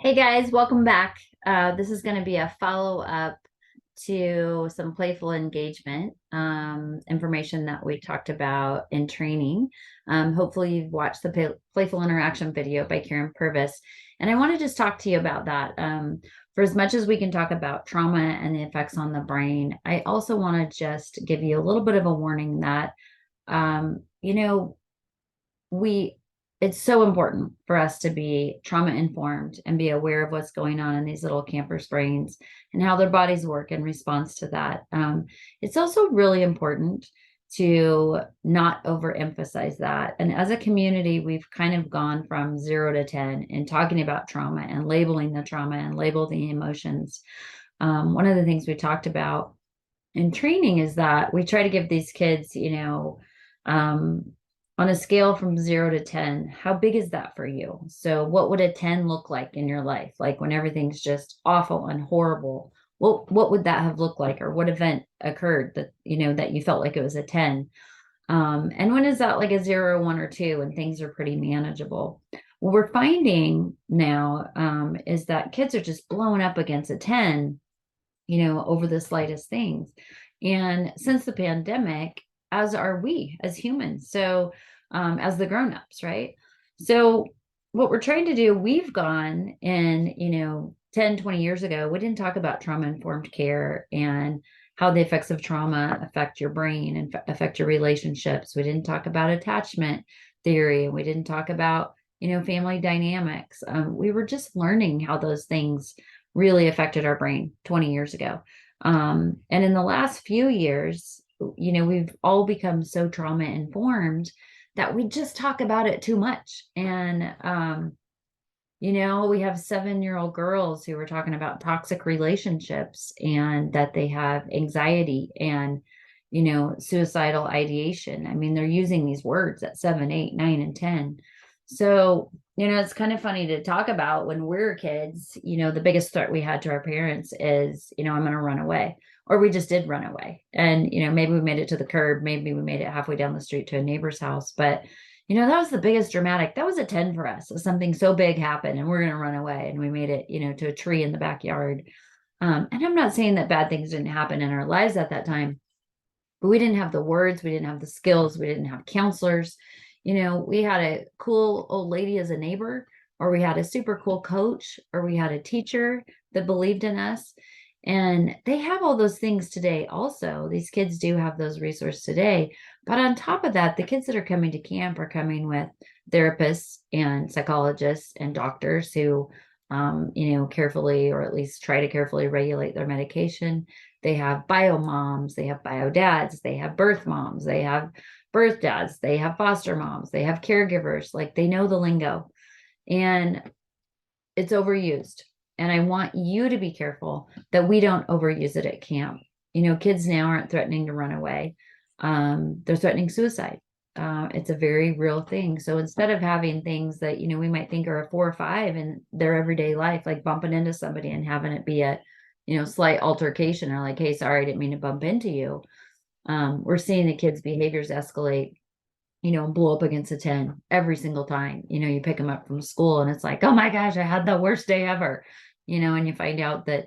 Hey guys, welcome back. This is going to be a follow-up to some playful engagement information that we talked about in training. Hopefully, you've watched the playful interaction video by Karen Purvis. And I want to just talk to you about that. For as much as we can talk about trauma and the effects on the brain, I also want to just give you a little bit of a warning that, um, you know, we it's so important for us to be trauma informed and be aware of what's going on in these little campers' brains and how their bodies work in response to that. It's also really important to not overemphasize that. And as a community, we've kind of gone from 0 to 10 in talking about trauma and labeling the trauma and labeling the emotions. One of the things we talked about in training is that we try to give these kids, um, on a scale from 0 to 10, how big is that for you? So, what would a 10 look like in your life? Like when everything's just awful and horrible, what would that have looked like? Or what event occurred that, that you felt like it was a 10? And when is that like a 0, 1, or 2, and things are pretty manageable? What we're finding now is that kids are just blowing up against a 10, over the slightest things. And since the pandemic, as are we as humans. So, as the grown-ups, right? So, what we're trying to do, we've gone in, 10, 20 years ago, we didn't talk about trauma informed care and how the effects of trauma affect your brain and affect your relationships. We didn't talk about attachment theory. We didn't talk about, family dynamics. We were just learning how those things really affected our brain 20 years ago. And in the last few years, we've all become so trauma informed that we just talk about it too much. And, we have 7-year-old girls who are talking about toxic relationships and that they have anxiety and, suicidal ideation. I mean, they're using these words at 7, 8, 9, and 10. So, it's kind of funny to talk about when we're kids, the biggest threat we had to our parents is, I'm going to run away. Or we just did run away. And, maybe we made it to the curb. Maybe we made it halfway down the street to a neighbor's house. But, that was the biggest dramatic. That was a 10 for us. Something so big happened and we're going to run away. And we made it, to a tree in the backyard. And I'm not saying that bad things didn't happen in our lives at that time, but we didn't have the words, we didn't have the skills, we didn't have counselors. We had a cool old lady as a neighbor, or we had a super cool coach, or we had a teacher that believed in us. And they have all those things today also. These kids do have those resources today. But on top of that, the kids that are coming to camp are coming with therapists and psychologists and doctors who, carefully, or at least try to carefully regulate their medication. They have bio moms, they have bio dads, they have birth moms, they have birth dads, they have foster moms, they have caregivers. Like they know the lingo and it's overused. And I want you to be careful that we don't overuse it at camp. Kids now aren't threatening to run away. They're threatening suicide. It's a very real thing. So instead of having things that, we might think are a 4 or 5 in their everyday life, like bumping into somebody and having it be a, slight altercation or like, hey, sorry, I didn't mean to bump into you. We're seeing the kids' behaviors escalate, blow up against a 10 every single time. You pick them up from school and it's like, oh my gosh, I had the worst day ever, and you find out that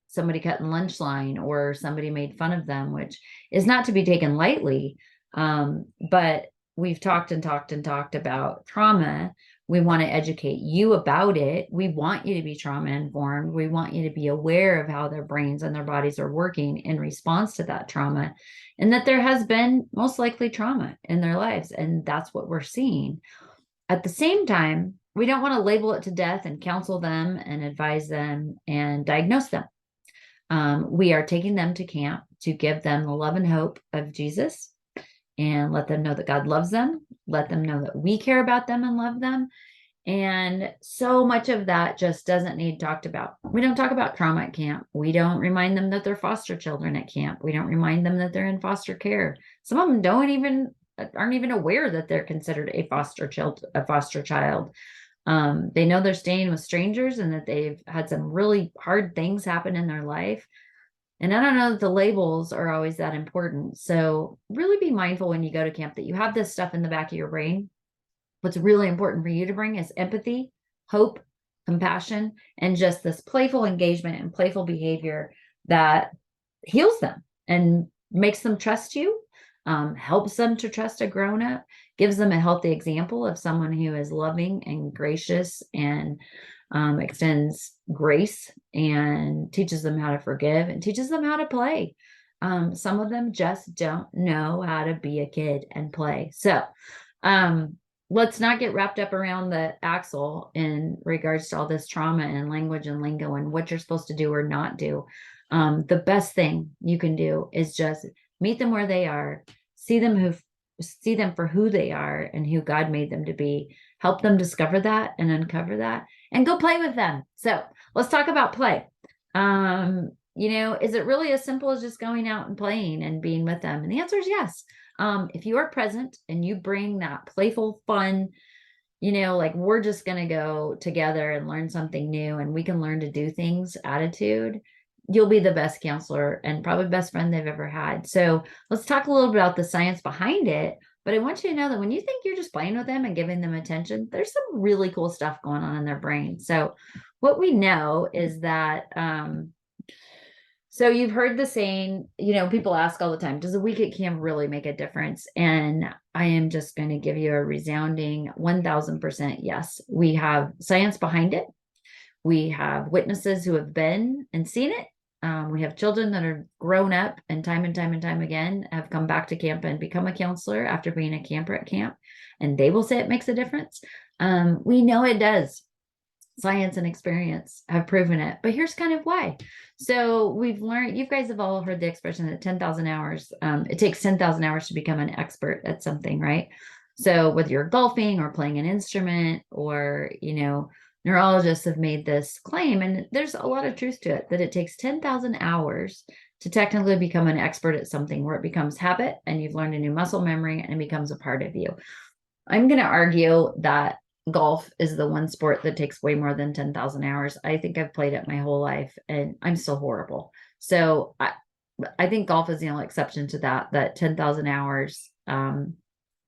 somebody cut in lunch line or somebody made fun of them, which is not to be taken lightly. But we've talked and talked and talked about trauma. We want to educate you about it. We want you to be trauma informed. We want you to be aware of how their brains and their bodies are working in response to that trauma, and that there has been most likely trauma in their lives. And that's what we're seeing. At the same time, we don't want to label it to death and counsel them and advise them and diagnose them. We are taking them to camp to give them the love and hope of Jesus and let them know that God loves them, let them know that we care about them and love them. And so much of that just doesn't need talked about. We don't talk about trauma at camp. We don't remind them that they're foster children at camp. We don't remind them that they're in foster care. Some of them aren't even aware that they're considered a foster child. They know they're staying with strangers and that they've had some really hard things happen in their life. And I don't know that the labels are always that important. So really be mindful when you go to camp that you have this stuff in the back of your brain. What's really important for you to bring is empathy, hope, compassion, and just this playful engagement and playful behavior that heals them and makes them trust you, helps them to trust a grown up, gives them a healthy example of someone who is loving and gracious and extends grace and teaches them how to forgive and teaches them how to play. Some of them just don't know how to be a kid and play. So, let's not get wrapped up around the axle in regards to all this trauma and language and lingo and what you're supposed to do or not do. The best thing you can do is just meet them where they are, see them for who they are and who God made them to be, help them discover that and uncover that, and go play with them. So let's talk about play. Is it really as simple as just going out and playing and being with them? And the answer is yes. If you are present and you bring that playful, fun, like we're just going to go together and learn something new and we can learn to do things attitude, you'll be the best counselor and probably best friend they've ever had. So let's talk a little bit about the science behind it. But I want you to know that when you think you're just playing with them and giving them attention, there's some really cool stuff going on in their brain. So what we know is that, so you've heard the saying, people ask all the time, does a week at camp really make a difference? And I am just going to give you a resounding 1000% yes. We have science behind it. We have witnesses who have been and seen it. We have children that are grown up and time again have come back to camp and become a counselor after being a camper at camp. And they will say it makes a difference. We know it does. Science and experience have proven it, but here's kind of why. So we've learned, you guys have all heard the expression that 10,000 hours, it takes 10,000 hours to become an expert at something, right? So whether you're golfing or playing an instrument or, neurologists have made this claim, and there's a lot of truth to it, that it takes 10,000 hours to technically become an expert at something where it becomes habit and you've learned a new muscle memory and it becomes a part of you. I'm going to argue that golf is the one sport that takes way more than 10,000 hours. I think I've played it my whole life and I'm still horrible. So I think golf is the only exception to that 10,000 hours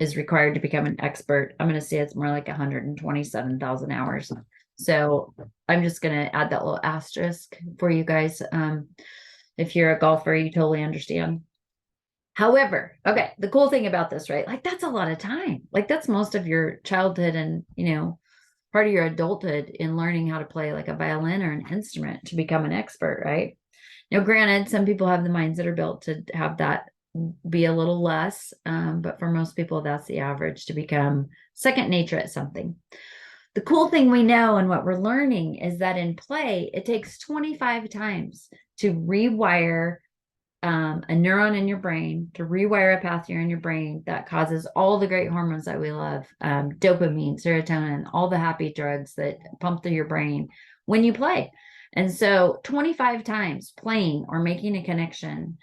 is required to become an expert. I'm going to say it's more like 127,000 hours. So I'm just going to add that little asterisk for you guys. If you're a golfer, you totally understand. However, okay, the cool thing about this, right? Like that's a lot of time. Like that's most of your childhood and, part of your adulthood in learning how to play like a violin or an instrument to become an expert, right? Now, granted, some people have the minds that are built to have that be a little less, but for most people, that's the average to become second nature at something. The cool thing we know and what we're learning is that in play, it takes 25 times to rewire a neuron in your brain, to rewire a pathway in your brain that causes all the great hormones that we love, dopamine, serotonin, all the happy drugs that pump through your brain when you play. And so 25 times playing or making a connection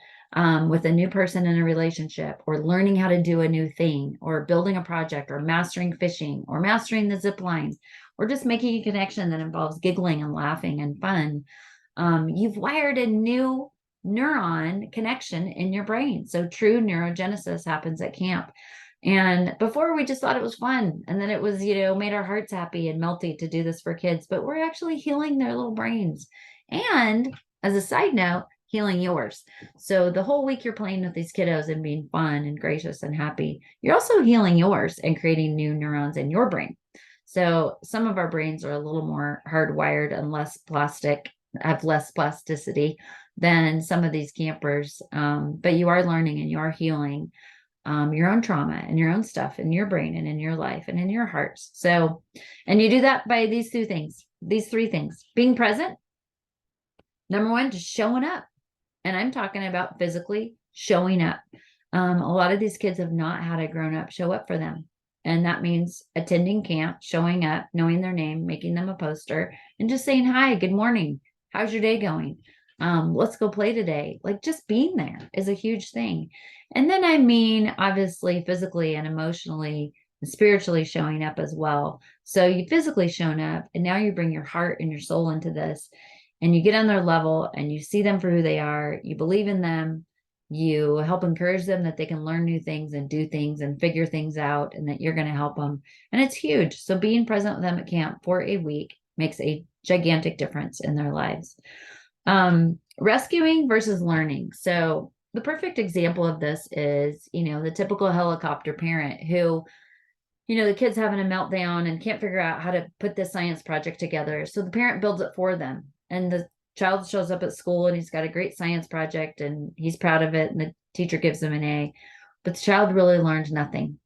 with a new person in a relationship, or learning how to do a new thing, or building a project, or mastering fishing, or mastering the zip line, or just making a connection that involves giggling and laughing and fun, you've wired a new neuron connection in your brain. So true neurogenesis happens at camp. And before we just thought it was fun. And then it was, made our hearts happy and melty to do this for kids, but we're actually healing their little brains. And as a side note, healing yours. So the whole week you're playing with these kiddos and being fun and gracious and happy, you're also healing yours and creating new neurons in your brain. So some of our brains are a little more hardwired and less plastic, have less plasticity than some of these campers. But you are learning and you are healing your own trauma and your own stuff in your brain and in your life and in your hearts. So, and you do that by these three things: being present. Number one, just showing up. And I'm talking about physically showing up. A lot of these kids have not had a grown up show up for them. And that means attending camp, showing up, knowing their name, making them a poster, and just saying, hi, good morning. How's your day going? Let's go play today. Like just being there is a huge thing. And then I mean, obviously, physically and emotionally and spiritually showing up as well. So you physically shown up and now you bring your heart and your soul into this and you get on their level and you see them for who they are. You believe in them. You help encourage them that they can learn new things and do things and figure things out and that you're going to help them. And it's huge. So being present with them at camp for a week makes a gigantic difference in their lives. Rescuing versus learning. So the perfect example of this is, the typical helicopter parent who, the kid's having a meltdown and can't figure out how to put this science project together. So the parent builds it for them. And the child shows up at school and he's got a great science project and he's proud of it. And the teacher gives him an A. But the child really learned nothing.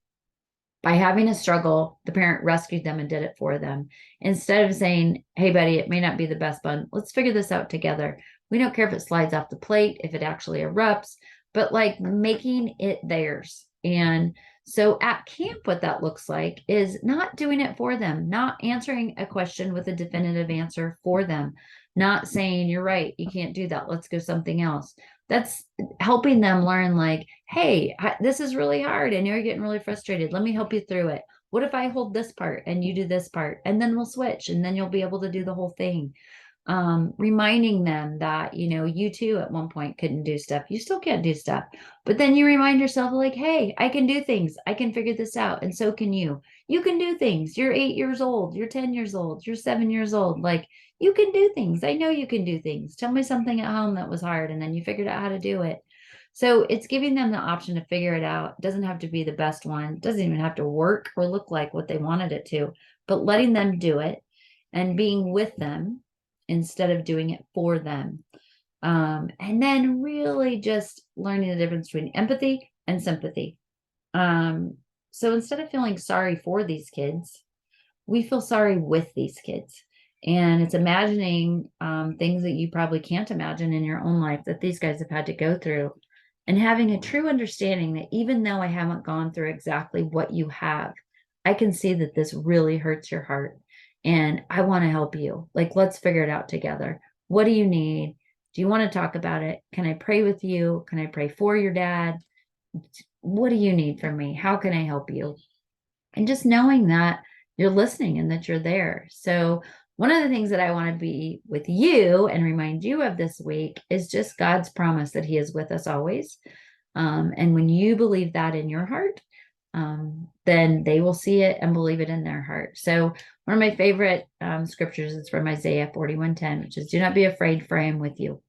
By having a struggle, the parent rescued them and did it for them. Instead of saying, hey, buddy, it may not be the best bun. Let's figure this out together. We don't care if it slides off the plate, if it actually erupts, but like making it theirs. And so at camp, what that looks like is not doing it for them, not answering a question with a definitive answer for them, not saying, you're right, you can't do that. Let's go something else. That's helping them learn like, hey, this is really hard. I know you're getting really frustrated. Let me help you through it. What if I hold this part and you do this part? And then we'll switch and then you'll be able to do the whole thing. Reminding them that, you too at one point couldn't do stuff. You still can't do stuff. But then you remind yourself like, hey, I can do things. I can figure this out. And so can you. You can do things. You're 8 years old. You're 10 years old. You're 7 years old. Like, you can do things. I know you can do things. Tell me something at home that was hard and then you figured out how to do it. So it's giving them the option to figure it out. It doesn't have to be the best one. It doesn't even have to work or look like what they wanted it to, but letting them do it and being with them instead of doing it for them. And then really just learning the difference between empathy and sympathy. So instead of feeling sorry for these kids, we feel sorry with these kids. And it's imagining things that you probably can't imagine in your own life that these guys have had to go through, and having a true understanding that even though I haven't gone through exactly what you have, I can see that this really hurts your heart and I want to help you. Like, let's figure it out together. What do you need? Do you want to talk about it? Can I pray with you? Can I pray for your dad? What do you need from me? How can I help you? And just knowing that you're listening and that you're there. So one of the things that I want to be with you and remind you of this week is just God's promise that he is with us always. And when you believe that in your heart, then they will see it and believe it in their heart. So one of my favorite scriptures is from Isaiah 41:10, which is, do not be afraid, for I am with you.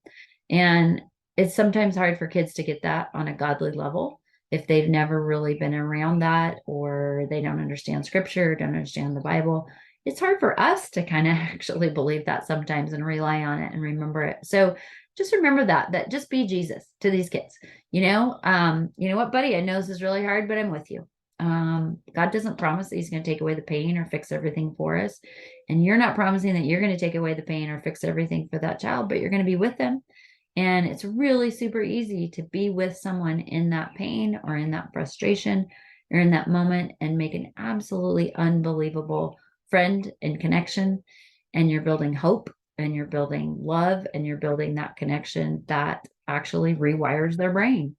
And it's sometimes hard for kids to get that on a godly level if they've never really been around that, or they don't understand scripture, don't understand the Bible. It's hard for us to kind of actually believe that sometimes and rely on it and remember it. So just remember that just be Jesus to these kids. You know what, buddy, I know this is really hard, but I'm with you. God doesn't promise that he's going to take away the pain or fix everything for us. And you're not promising that you're going to take away the pain or fix everything for that child, but you're going to be with them. And it's really super easy to be with someone in that pain or in that frustration or in that moment and make an absolutely unbelievable friend and connection. And you're building hope and you're building love and you're building that connection that actually rewires their brain.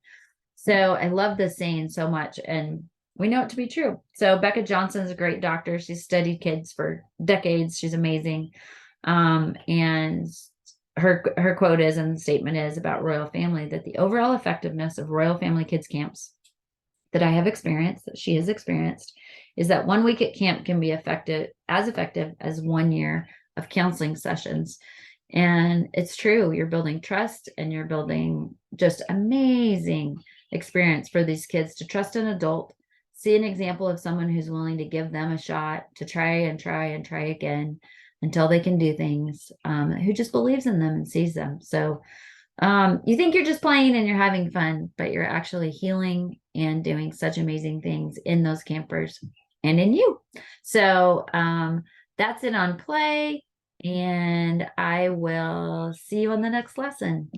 So I love this saying so much, and we know it to be true. So Becca Johnson is a great doctor. She's studied kids for decades. She's amazing. And her quote is, and the statement is about Royal Family, that the overall effectiveness of Royal Family Kids camps that I have experienced, that she has experienced, is that 1 week at camp can be effective as 1 year of counseling sessions. And it's true. You're building trust and you're building just amazing experience for these kids to trust an adult, see an example of someone who's willing to give them a shot to try and try and try again until they can do things, who just believes in them and sees them. So you think you're just playing and you're having fun, but you're actually healing and doing such amazing things in those campers and in you. So that's it on play, and I will see you on the next lesson.